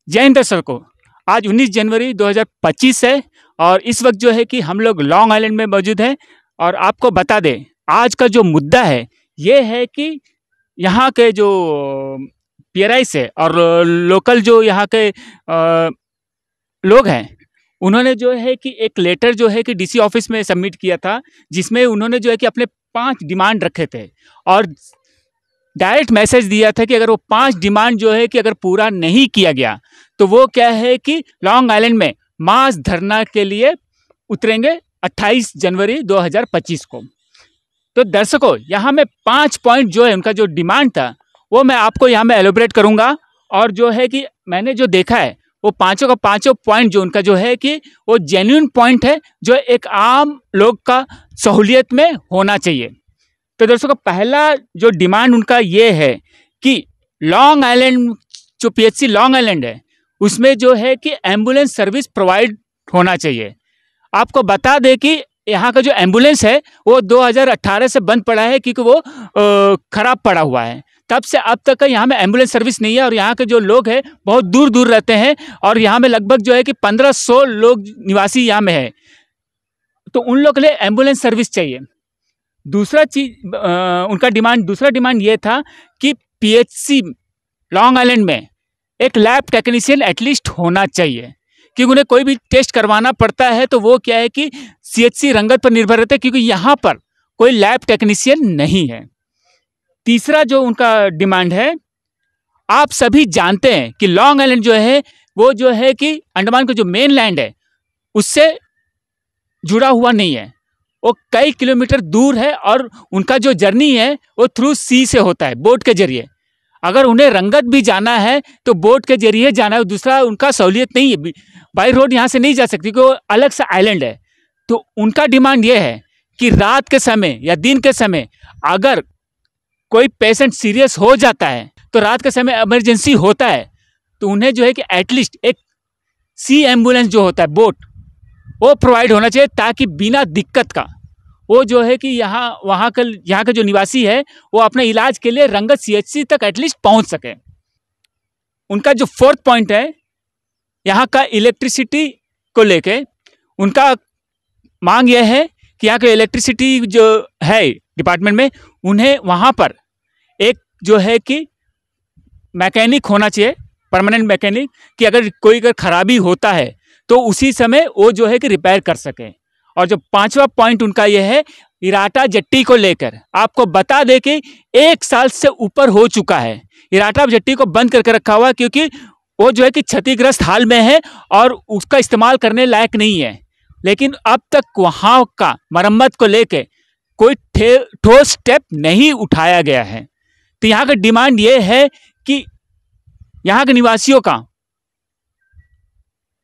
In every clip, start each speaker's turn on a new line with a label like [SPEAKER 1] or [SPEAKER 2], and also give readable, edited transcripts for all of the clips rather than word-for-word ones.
[SPEAKER 1] जय हिंद दर्शकों, आज 19 जनवरी 2025 है और इस वक्त जो है कि हम लोग लॉन्ग आइलैंड में मौजूद हैं। और आपको बता दें, आज का जो मुद्दा है ये है कि यहाँ के जो पीआरआईस है और लोकल जो यहाँ के लोग हैं, उन्होंने जो है कि एक लेटर जो है कि डीसी ऑफिस में सबमिट किया था, जिसमें उन्होंने जो है कि अपने 5 डिमांड रखे थे और डायरेक्ट मैसेज दिया था कि अगर वो 5 डिमांड जो है कि अगर पूरा नहीं किया गया तो वो क्या है कि लॉन्ग आइलैंड में मास धरना के लिए उतरेंगे 28 जनवरी 2025 को। तो दर्शकों, यहाँ में 5 पॉइंट जो है उनका जो डिमांड था वो मैं आपको यहाँ में एलोबरेट करूँगा। और जो है कि मैंने जो देखा है वो पाँचों का पाँचों पॉइंट जो उनका जो है कि वो जेन्युइन पॉइंट है जो एक आम लोग का सहूलियत में होना चाहिए। तो दर्शकों, पहला जो डिमांड उनका ये है कि लॉन्ग आइलैंड जो पीएचसी लॉन्ग आइलैंड है उसमें जो है कि एम्बुलेंस सर्विस प्रोवाइड होना चाहिए। आपको बता दें कि यहाँ का जो एम्बुलेंस है वो 2018 से बंद पड़ा है क्योंकि वो खराब पड़ा हुआ है। तब से अब तक का यहाँ में एम्बुलेंस सर्विस नहीं है और यहाँ के जो लोग हैं बहुत दूर दूर रहते हैं और यहाँ में लगभग जो है कि 1500 लोग निवासी यहाँ में है। तो उन लोग के लिए एम्बुलेंस सर्विस चाहिए। दूसरा दूसरा डिमांड ये था कि पीएचसी लॉन्ग आइलैंड में एक लैब टेक्नीशियन एटलीस्ट होना चाहिए, क्योंकि उन्हें कोई भी टेस्ट करवाना पड़ता है तो वो क्या है कि सीएचसी रंगत पर निर्भर रहता है, क्योंकि यहाँ पर कोई लैब टेक्नीशियन नहीं है। तीसरा जो उनका डिमांड है, आप सभी जानते हैं कि लॉन्ग आइलैंड जो है वो जो है कि अंडमान का जो मेन लैंड है उससे जुड़ा हुआ नहीं है, वो कई किलोमीटर दूर है और उनका जो जर्नी है वो थ्रू सी से होता है, बोट के जरिए। अगर उन्हें रंगत भी जाना है तो बोट के जरिए जाना है, दूसरा उनका सहूलियत नहीं है, बाई रोड यहाँ से नहीं जा सकती क्योंकि वो अलग सा आइलैंड है। तो उनका डिमांड ये है कि रात के समय या दिन के समय अगर कोई पेशेंट सीरियस हो जाता है तो रात के समय इमरजेंसी होता है तो उन्हें जो है कि एटलीस्ट एक सी एम्बुलेंस जो होता है बोट वो प्रोवाइड होना चाहिए, ताकि बिना दिक्कत का वो जो है कि यहाँ के जो निवासी है वो अपने इलाज के लिए रंगत सीएचसी तक एटलीस्ट पहुँच सके। उनका जो 4th पॉइंट है, यहाँ का इलेक्ट्रिसिटी को लेके उनका मांग यह है कि यहाँ के इलेक्ट्रिसिटी जो है डिपार्टमेंट में उन्हें वहाँ पर एक जो है कि मैकेनिक होना चाहिए, परमानेंट मैकेनिक, कि अगर कोई खराबी होता है तो उसी समय वो जो है कि रिपेयर कर सके। और जो 5वां पॉइंट उनका यह है, इराटा जेट्टी को लेकर आपको बता दें कि 1 साल से ऊपर हो चुका है इराटा जेट्टी को बंद करके रखा हुआ, क्योंकि वो जो है कि क्षतिग्रस्त हाल में है और उसका इस्तेमाल करने लायक नहीं है। लेकिन अब तक वहाँ का मरम्मत को लेके कोई ठोस स्टेप नहीं उठाया गया है। तो यहाँ का डिमांड ये है कि यहाँ के निवासियों का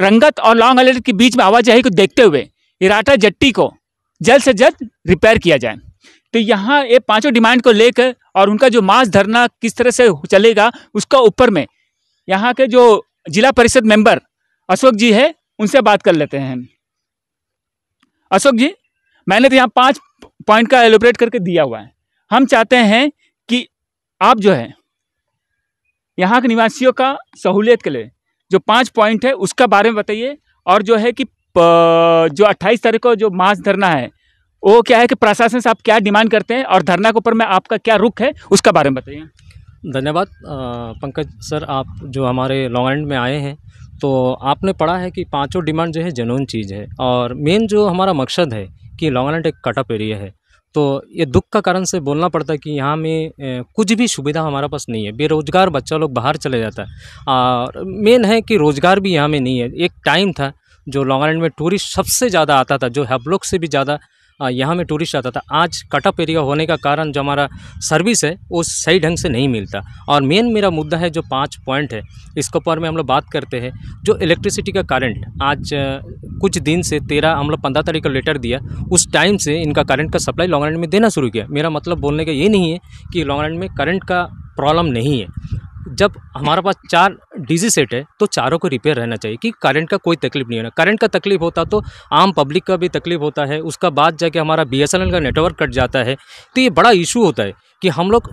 [SPEAKER 1] रंगत और लॉन्ग आइलैंड के बीच में आवाजाही को देखते हुए इराटा जेट्टी को जल्द से जल्द रिपेयर किया जाए। तो यहाँ ये 5 डिमांड को लेकर और उनका जो मास धरना किस तरह से चलेगा उसका ऊपर में यहाँ के जो जिला परिषद मेंबर अशोक जी है उनसे बात कर लेते हैं। अशोक जी, मैंने तो यहाँ 5 पॉइंट का एलोबरेट करके दिया हुआ है। हम चाहते हैं कि आप जो है यहाँ के निवासियों का सहूलियत के लिए जो 5 पॉइंट है उसका बारे में बताइए, और जो है कि जो 28 तारीख को जो मास धरना है वो क्या है कि प्रशासन से आप क्या डिमांड करते हैं और धरना के ऊपर में आपका क्या रुख है उसका बारे में बताइए।
[SPEAKER 2] धन्यवाद पंकज सर, आप जो हमारे लॉन्ग आइलैंड में आए हैं तो आपने पढ़ा है कि 5 डिमांड जो है जेन्युइन चीज़ है और मेन जो हमारा मकसद है कि लॉन्ग आइलैंड एक कट ऑफ एरिया है। तो ये दुख का कारण से बोलना पड़ता है कि यहाँ में कुछ भी सुविधा हमारे पास नहीं है। बेरोज़गार बच्चा लोग बाहर चले जाता है और मेन है कि रोज़गार भी यहाँ में नहीं है। एक टाइम था जो लॉन्ग आइलैंड में टूरिस्ट सबसे ज़्यादा आता था, जो हैवलॉक से भी ज़्यादा यहाँ में टूरिस्ट आता था। आज कट ऑफ एरिया होने का कारण जो हमारा सर्विस है वो सही ढंग से नहीं मिलता। और मेन मेरा मुद्दा है जो 5 पॉइंट है इसके ऊपर में हम लोग बात करते हैं। जो इलेक्ट्रिसिटी का करंट आज कुछ दिन से 15 तारीख का लेटर दिया, उस टाइम से इनका करंट का सप्लाई लॉन्ग आइलैंड में देना शुरू किया। मेरा मतलब बोलने का ये नहीं है कि लॉन्ग आइलैंड में करंट का प्रॉब्लम नहीं है। जब हमारे पास 4 डीजी सेट है तो चारों को रिपेयर रहना चाहिए कि करंट का कोई तकलीफ नहीं होना। करंट का तकलीफ होता तो आम पब्लिक का भी तकलीफ होता है, उसका बाद जाके हमारा बीएसएनएल का नेटवर्क कट जाता है। तो ये बड़ा इशू होता है कि हम लोग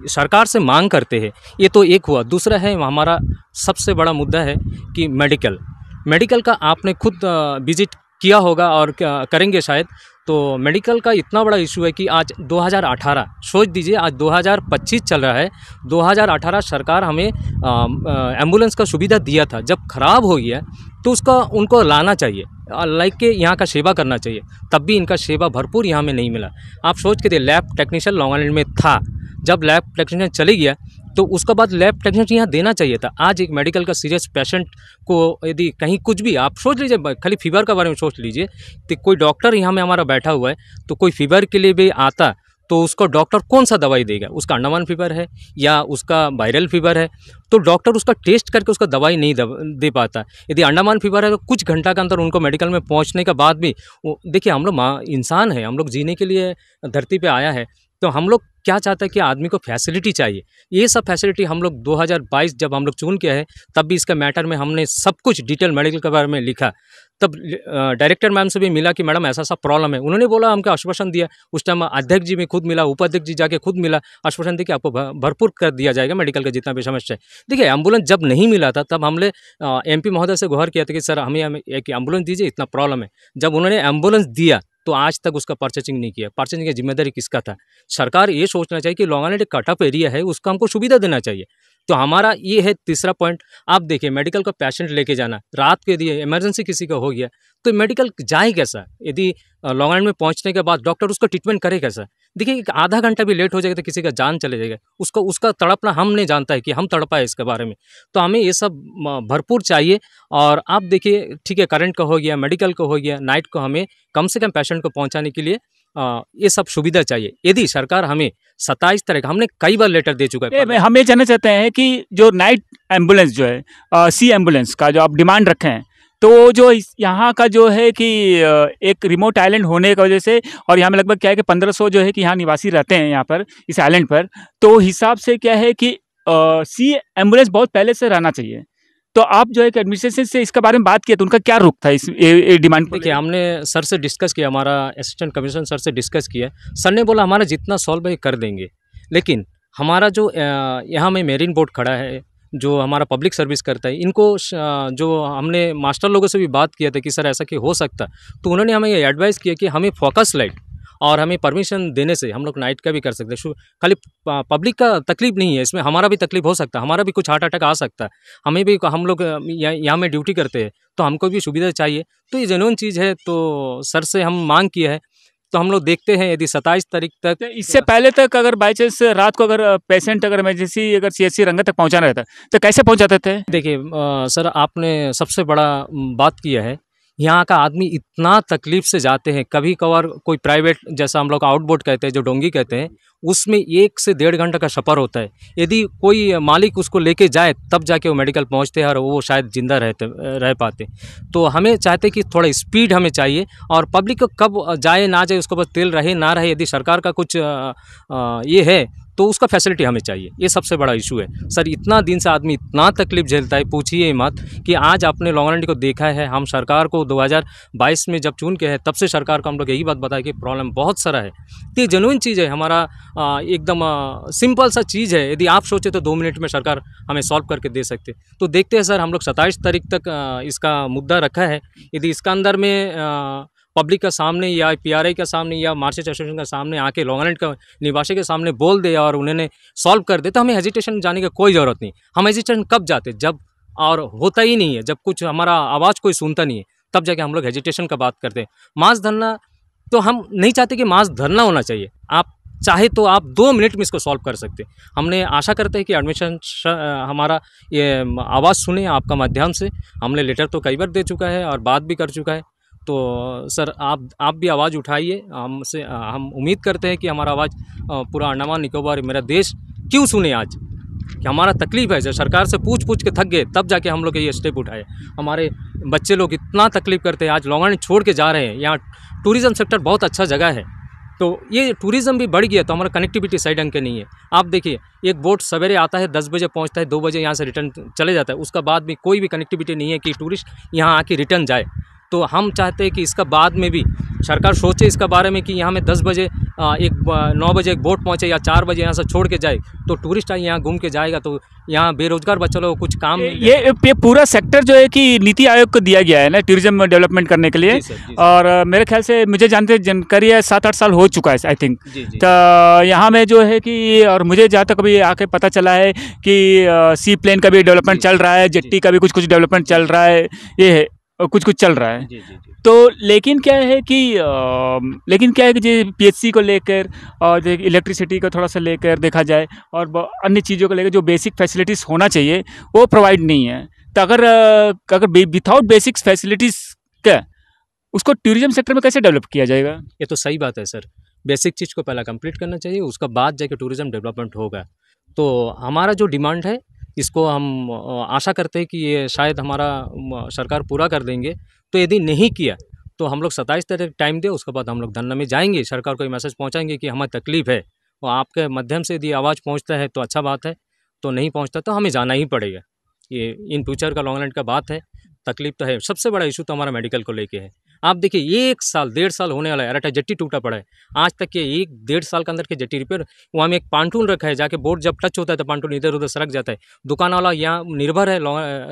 [SPEAKER 2] सरकार से मांग करते हैं। ये तो एक हुआ। दूसरा है हमारा सबसे बड़ा मुद्दा है कि मेडिकल का आपने खुद विजिट किया होगा और करेंगे शायद। तो मेडिकल का इतना बड़ा इशू है कि आज 2018 सोच दीजिए, आज 2025 चल रहा है। 2018 सरकार हमें एम्बुलेंस का सुविधा दिया था, जब ख़राब हो गया तो उसका उनको लाना चाहिए, लाइक के यहाँ का सेवा करना चाहिए। तब भी इनका सेवा भरपूर यहाँ में नहीं मिला। आप सोच के देखिए, लैब टेक्नीशियन लॉन्ग आइलैंड में था, जब लैब टेक्नीशियन चले गया तो उसका बाद लैब टेक्नीशियन यहाँ देना चाहिए था। आज एक मेडिकल का सीरियस पेशेंट को यदि कहीं कुछ भी, आप सोच लीजिए, खाली फीवर का बारे में सोच लीजिए, तो कोई डॉक्टर यहाँ में हमारा बैठा हुआ है, तो कोई फीवर के लिए भी आता तो उसको डॉक्टर कौन सा दवाई देगा? उसका अंडमान फीवर है या उसका वायरल फीवर है, तो डॉक्टर उसका टेस्ट करके उसका दवाई नहीं दे पाता। यदि अंडमान फीवर है तो कुछ घंटा के अंदर उनको मेडिकल में पहुँचने के बाद भी, देखिए हम लोग इंसान हैं, हम लोग जीने के लिए धरती पर आया है, तो हम लोग क्या चाहते हैं कि आदमी को फैसिलिटी चाहिए। ये सब फैसिलिटी हम लोग 2022 जब हम लोग चुन के है, तब भी इसका मैटर में हमने सब कुछ डिटेल मेडिकल के बारे में लिखा। तब डायरेक्टर मैम से भी मिला कि मैडम ऐसा प्रॉब्लम है। उन्होंने बोला, हमको आश्वासन दिया। उस टाइम अध्यक्ष जी में खुद मिला, उपाध्यक्ष जी जाके खुद मिला, आश्वासन दिया कि आपको भरपूर कर दिया जाएगा मेडिकल का जितना भी समस्या है। देखिए, एम्बुलेंस जब नहीं मिला था तब हमने MP महोदय से गुहार किया था कि सर हमें एक एम्बुलेंस दीजिए, इतना प्रॉब्लम है। जब उन्होंने एम्बुलेंस दिया तो आज तक उसका परचेजिंग नहीं किया। परचेजिंग की जिम्मेदारी किसका था? सरकार ये सोचना चाहिए कि लॉन्ग आइलैंड एक कटअप एरिया है, उसका हमको सुविधा देना चाहिए। तो हमारा ये है तीसरा पॉइंट। आप देखिए, मेडिकल का पेशेंट लेके जाना, रात के लिए इमरजेंसी किसी का हो गया तो मेडिकल जाए कैसा? यदि लॉन्ग आइलैंड में पहुंचने के बाद डॉक्टर उसका ट्रीटमेंट करे कैसा? देखिए, आधा घंटा भी लेट हो जाएगा तो किसी का जान चले जाएगा। उसका तड़पना हम नहीं जानता है कि हम तड़पाए इसके बारे में। तो हमें ये सब भरपूर चाहिए। और आप देखिए, ठीक है, करंट का हो गया, मेडिकल का हो गया, नाइट को हमें कम से कम पेशेंट को पहुंचाने के लिए ये सब सुविधा चाहिए। यदि सरकार हमें 27 तरह का, हमने कई बार लेटर दे चुका है।
[SPEAKER 1] हम ये जानना चाहते हैं कि जो नाइट एम्बुलेंस जो है, सी एम्बुलेंस का जो आप डिमांड रखे हैं, तो जो यहाँ का जो है कि एक रिमोट आइलैंड होने की वजह से, और यहाँ में लगभग क्या है कि 1500 जो है कि यहाँ निवासी रहते हैं यहाँ पर इस आइलैंड पर, तो हिसाब से क्या है कि सी एम्बुलेंस बहुत पहले से रहना चाहिए। तो आप जो है एडमिनिस्ट्रेशन से इसके बारे में बात किया तो उनका क्या रुख था इस डिमांड पर?
[SPEAKER 2] देखिए, हमने सर से डिस्कस किया, हमारा असिस्टेंट कमिश्नर सर से डिस्कस किया। सर ने बोला हमारा जितना सॉल्व है कर देंगे, लेकिन हमारा जो यहाँ में मेरीन बोर्ड खड़ा है, जो हमारा पब्लिक सर्विस करता है, इनको जो हमने मास्टर लोगों से भी बात किया था कि सर ऐसा कि हो सकता, तो उन्होंने हमें ये एडवाइस किया कि हमें फोकस लाइट और हमें परमिशन देने से हम लोग नाइट का भी कर सकते हैं। खाली पब्लिक का तकलीफ नहीं है, इसमें हमारा भी तकलीफ हो सकता है, हमारा भी कुछ हार्ट अटैक आ सकता है, हमें भी, हम लोग यहाँ में ड्यूटी करते हैं तो हमको भी सुविधा चाहिए। तो ये जेन्युइन चीज़ है, तो सर से हम मांग किए हैं। तो हम लोग देखते हैं यदि 27 तारीख तक,
[SPEAKER 1] तो इससे पहले तक अगर बाई चांस रात को अगर पेशेंट अगर इमरजेंसी अगर CHC रंगत तक पहुँचाना रहता तो कैसे पहुँचाते थे?
[SPEAKER 2] देखिए सर, आपने सबसे बड़ा बात किया है। यहाँ का आदमी इतना तकलीफ से जाते हैं, कभी कभार कोई प्राइवेट, जैसा हम लोग आउटबोट कहते हैं, जो डोंगी कहते हैं, उसमें 1 से 1.5 घंटा का सफ़र होता है। यदि कोई मालिक उसको लेके जाए तब जाके वो मेडिकल पहुँचते हैं और वो शायद ज़िंदा रह पाते। तो हमें चाहते कि थोड़ा स्पीड हमें चाहिए, और पब्लिक को कब जाए ना जाए उसके ऊपर तेल रहे ना रहे, यदि सरकार का कुछ ये है तो उसका फैसिलिटी हमें चाहिए। ये सबसे बड़ा इशू है सर। इतना दिन से आदमी इतना तकलीफ झेलता है, पूछिए मत। कि आज आपने लॉन्ग आइलैंड को देखा है, हम सरकार को 2022 में जब चुन के है तब से सरकार को हम लोग यही बात बताया कि प्रॉब्लम बहुत सारा है। तो ये जेन्युइन चीज़ है, हमारा एकदम सिंपल सा चीज़ है। यदि आप सोचे तो 2 मिनट में सरकार हमें सॉल्व करके दे सकते। तो देखते हैं सर, हम लोग 27 तारीख तक इसका मुद्दा रखा है। यदि इसका अंदर में पब्लिक का सामने या PRI का सामने या मार्केट एसोसिएशन का सामने आके लॉन्ग आइलैंड का निवासी के सामने बोल दे और उन्होंने सॉल्व कर दे, तो हमें हेजिटेशन जाने की कोई ज़रूरत नहीं। हम हेजिटेशन कब जाते? जब, और होता ही नहीं है, जब कुछ हमारा आवाज़ कोई सुनता नहीं है, तब जाके हम लोग हेजिटेशन का बात करते हैं। मास धरना तो हम नहीं चाहते कि मास धरना होना चाहिए। आप चाहे तो आप 2 मिनट में इसको सॉल्व कर सकते। हमने आशा करते हैं कि एडमिनिस्ट्रेशन हमारा ये आवाज़ सुने आपका माध्यम से। हमने लेटर तो कई बार दे चुका है और बात भी कर चुका है। तो सर, आप भी आवाज़ उठाइए हमसे। हम उम्मीद करते हैं कि हमारा आवाज़ पूरा अंडमान निकोबार, मेरा देश क्यों सुने आज कि हमारा तकलीफ़ है। जब सरकार से पूछ के थक गए तब जाके हम लोग ये स्टेप उठाए। हमारे बच्चे लोग इतना तकलीफ़ करते हैं, आज लॉन्ग आइलैंड छोड़ के जा रहे हैं। यहाँ टूरिज़्म सेक्टर बहुत अच्छा जगह है, तो ये टूरिज़्म भी बढ़ गया, तो हमारा कनेक्टिविटी सही ढंग के नहीं है। आप देखिए, एक बोट सवेरे आता है 10 बजे पहुंचता है, 2 बजे यहाँ से रिटर्न चले जाता है, उसका बाद भी कोई भी कनेक्टिविटी नहीं है कि टूरिस्ट यहाँ आके रिटर्न जाए। तो हम चाहते हैं कि इसका बाद में भी सरकार सोचे इसका बारे में कि यहाँ में 10 बजे 9 बजे एक बोट पहुँचे या 4 बजे यहाँ से छोड़ के जाए, तो टूरिस्ट यहाँ घूम के जाएगा, तो यहाँ बेरोजगार बच्चा लोग कुछ काम
[SPEAKER 1] ये पूरा सेक्टर जो है कि नीति आयोग को दिया गया है ना टूरिज्म डेवलपमेंट करने के लिए।
[SPEAKER 2] जी सर।
[SPEAKER 1] और मेरे ख्याल से मुझे जानकारी है 7-8 साल हो चुका है आई थिंक।
[SPEAKER 2] जी।
[SPEAKER 1] तो यहाँ में जो है कि और मुझे जहाँ तक अभी आके पता चला है कि सी प्लेन का भी डेवलपमेंट चल रहा है, जेट्टी का भी कुछ डेवलपमेंट चल रहा है, ये है कुछ चल रहा है।
[SPEAKER 2] जी।
[SPEAKER 1] तो लेकिन क्या है कि जो पीएचसी को लेकर और इलेक्ट्रिसिटी को थोड़ा सा लेकर देखा जाए और अन्य चीज़ों को लेकर जो बेसिक फैसिलिटीज़ होना चाहिए वो प्रोवाइड नहीं है। तो अगर विदाउट बेसिक फैसिलिटीज़ क्या उसको टूरिज्म सेक्टर में कैसे डेवलप किया जाएगा?
[SPEAKER 2] ये तो सही बात है सर, बेसिक चीज़ को पहला कंप्लीट करना चाहिए, उसका बाद जाके टूरिज्म डेवलपमेंट होगा। तो हमारा जो डिमांड है इसको हम आशा करते हैं कि ये शायद हमारा सरकार पूरा कर देंगे। तो यदि नहीं किया तो हम लोग 27 तारीख टाइम दे, उसके बाद हम लोग धरना में जाएंगे, सरकार को ये मैसेज पहुंचाएंगे कि हमें तकलीफ है, और आपके माध्यम से यदि आवाज़ पहुंचता है तो अच्छा बात है, तो नहीं पहुंचता तो हमें जाना ही पड़ेगा। ये इन फ्यूचर का लॉन्ग आइलैंड का बात है, तकलीफ तो है। सबसे बड़ा इशू तो हमारा मेडिकल को लेके है। आप देखिए 1 साल 1.5 साल होने वाला है, अरेटा जेट्टी टूटा पड़ा है, आज तक के 1-1.5 साल के अंदर के जेट्टी रिपेयर, वहाँ में एक पांटून रखा है, जाके बोट जब टच होता है तो पांटून इधर उधर सरक जाता है। दुकान वाला यहाँ निर्भर है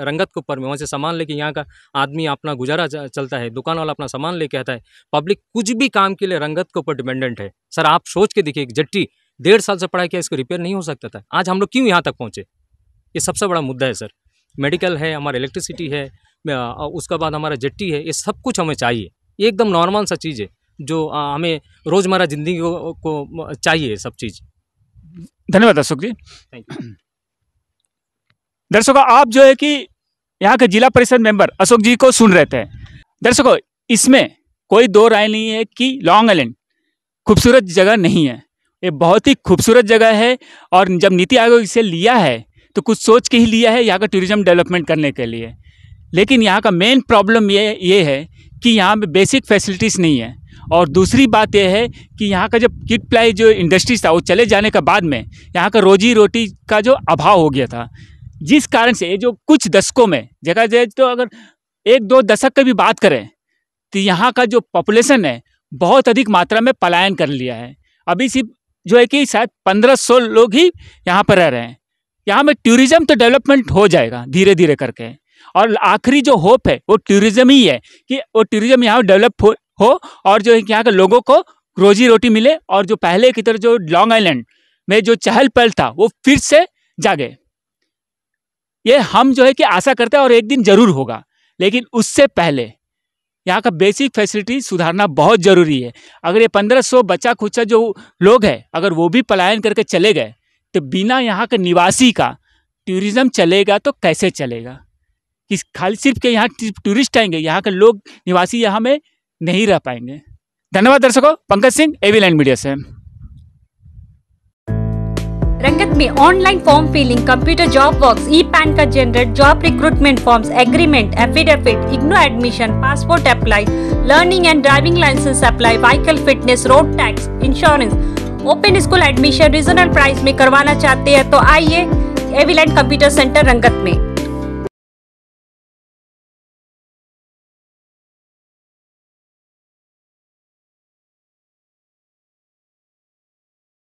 [SPEAKER 2] रंगत के ऊपर में, वहाँ से सामान लेके यहाँ का आदमी अपना गुजारा चलता है, दुकान वाला अपना सामान लेके आता है, पब्लिक कुछ भी काम के लिए रंगत के ऊपर डिपेंडेंट है। सर आप सोच के देखिए, जेट्टी 1.5 साल से पड़ा है, क्या इसको रिपेयर नहीं हो सकता था? आज हम लोग क्यों यहाँ तक पहुँचे? ये सबसे बड़ा मुद्दा है सर। मेडिकल है, हमारा इलेक्ट्रिसिटी है, उसका बाद हमारा जेट्टी है, ये सब कुछ हमें चाहिए। ये एकदम नॉर्मल सा चीज़ है जो हमें रोज़मर्रा ज़िंदगी को चाहिए सब चीज़।
[SPEAKER 1] धन्यवाद अशोक जी।
[SPEAKER 2] Thank you.
[SPEAKER 1] दर्शकों, आप जो है कि यहाँ के जिला परिषद मेंबर अशोक जी को सुन रहे थे। दर्शकों, इसमें कोई दो राय नहीं है कि लॉन्ग आइलैंड खूबसूरत जगह नहीं है, ये बहुत ही खूबसूरत जगह है। और जब नीति आयोग इसे लिया है तो कुछ सोच के ही लिया है यहाँ का टूरिज्म डेवलपमेंट करने के लिए। लेकिन यहाँ का मेन प्रॉब्लम ये है कि यहाँ पे बेसिक फैसिलिटीज़ नहीं है। और दूसरी बात यह है कि यहाँ का जो किट प्लाई जो इंडस्ट्रीज था वो चले जाने के बाद में यहाँ का रोजी रोटी का जो अभाव हो गया था, जिस कारण से ये जो कुछ दशकों में जगह जगह तो अगर 1-2 दशक की भी बात करें तो यहाँ का जो पॉपुलेशन है बहुत अधिक मात्रा में पलायन कर लिया है। अभी सिर्फ जो है कि शायद 1500 लोग ही यहाँ पर रह रहे हैं। यहाँ में टूरिज्म तो डेवलपमेंट हो जाएगा धीरे धीरे करके, और आखिरी जो होप है वो टूरिज्म ही है कि वो टूरिज्म यहाँ डेवलप हो और जो है कि यहाँ के लोगों को रोजी रोटी मिले, और जो पहले की तरह जो लॉन्ग आइलैंड में जो चहल पहल था वो फिर से जागे। ये हम जो है कि आशा करते हैं और एक दिन जरूर होगा। लेकिन उससे पहले यहाँ का बेसिक फैसिलिटी सुधारना बहुत ज़रूरी है। अगर ये 1500 बच्चा खुच्चा जो लोग हैं अगर वो भी पलायन करके चले गए तो बिना यहाँ के निवासी का टूरिज्म चलेगा तो कैसे चलेगा? कि खाली सिर्फ के यहाँ टूरिस्ट आएंगे, यहाँ के लोग निवासी यहाँ में नहीं रह पाएंगे। धन्यवाद दर्शकों। Pankaj Singh, AV land media से।
[SPEAKER 3] रंगत में online form filling, computer job works, e PAN का generate, job recruitment forms, agreement, affidavit, IGNOU admission, passport apply, learning and driving licence apply, vehicle fitness, road tax, insurance, open school admission regional price में करवाना चाहते हैं तो आइए एवी land computer centre रंगत में।